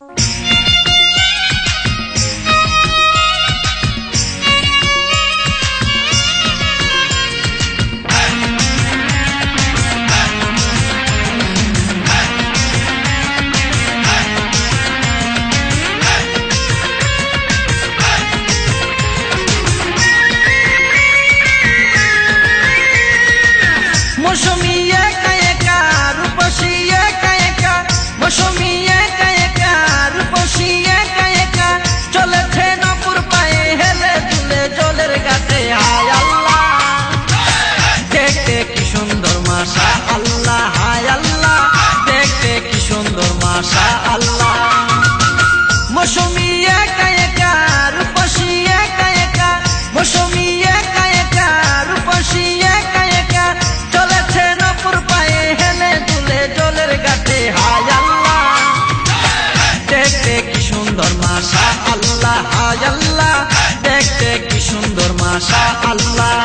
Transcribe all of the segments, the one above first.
মৌসুমী একা একা রূপসী একা একা, মৌসুমী একা একা রূপসী একা একা, চলেছে নপুর পায়ে হেলে দুলে জলের ঘাটে। হায় আল্লাহ দেখতে কি সুন্দর মাশা আল্লাহ, হায় আল্লাহ দেখতে কি সুন্দর মাশা আল্লাহ।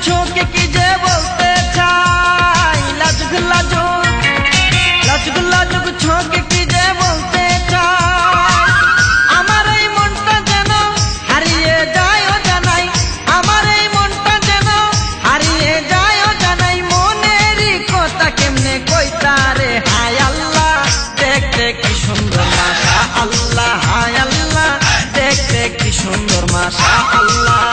চোখে কি যে বলতে চাই, লাজুক লাজুক লাজুক লাজুক চোখে কি যে বলতে চাই, আমার এই মনটা যেন হারিয়ে যায় ও জানাই, আমার এই মনটা যেন হারিয়ে যায় ও জানাই, মনেরই কথা কেমনে কইতা রে। হায় আল্লাহ দেখতে কি সুন্দর মাশা আল্লাহ, হায় আল্লাহ দেখতে কি সুন্দর মাশা আল্লাহ।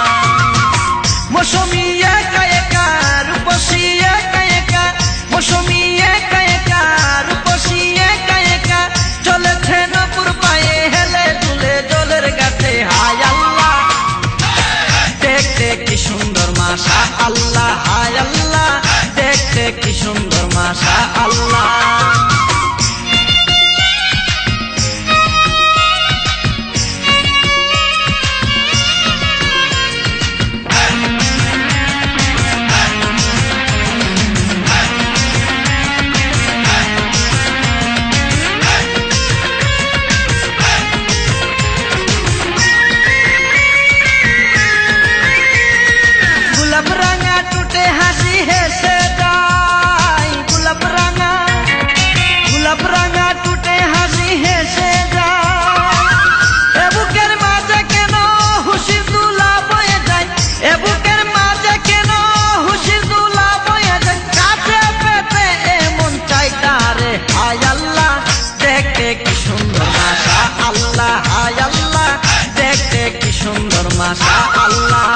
মৌসুমী একা একা রূপসী একা একা, মৌসুমী একা একা রূপসী একা একা, চলেছে নপুর পায়ে হেলে দুলে জলের ঘাটে। হায় আল্লাহ দেখতে কি সুন্দর মাশা আল্লাহ, হায় আল্লাহ দেখতে কি সুন্দর মাশা আল্লাহ। কি সুন্দর মাশা আল্লাহ, হায় আল্লাহ দেখতে কি সুন্দর মাশা আল্লাহ।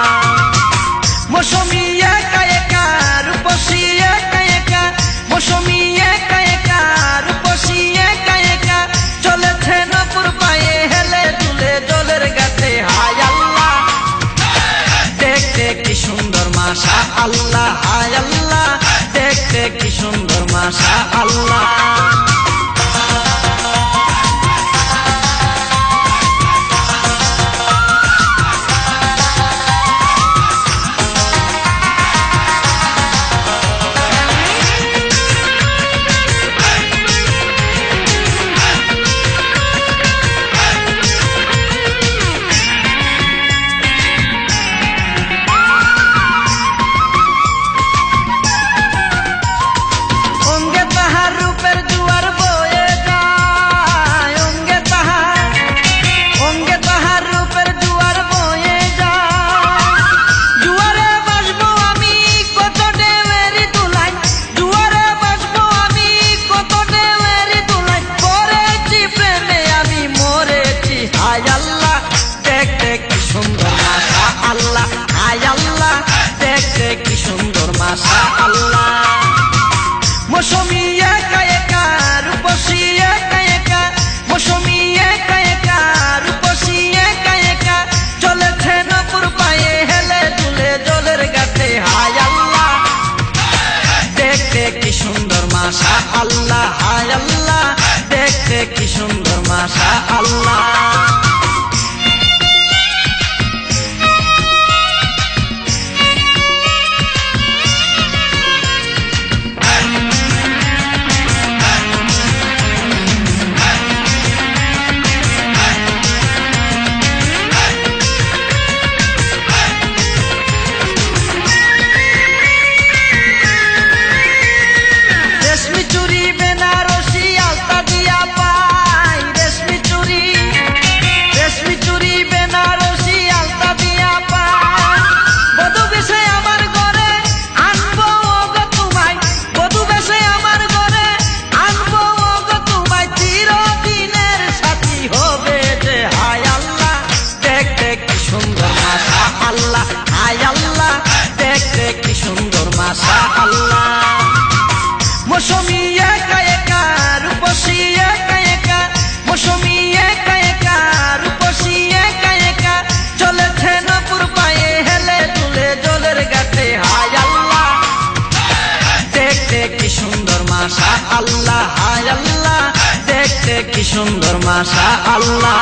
মৌসুমী একা একা রূপসী একা একা, মৌসুমী একা একা রূপসী একা একা, চলেছে নপুর পায়ে হেলে দুলে জলের ঘাটে। হায় আল্লাহ দেখতে কি সুন্দর মাশা আল্লাহ, হায় আল্লাহ দেখতে কি সুন্দর মাশা আল্লাহ। কি সুন্দর মাশা আল্লাহ। মৌসুমী একা একা রূপসী একা একা, মৌসুমী একা একা রূপসী একা একা, চলেছে নপুর পায়ে হেলে দুলে জলের ঘাটে। হায় আল্লাহ দেখতে কি সুন্দর মাশা আল্লাহ, হায় আল্লাহ দেখতে কি সুন্দর মাশা আল্লাহ। কি সুন্দর মাশা আল্লাহ।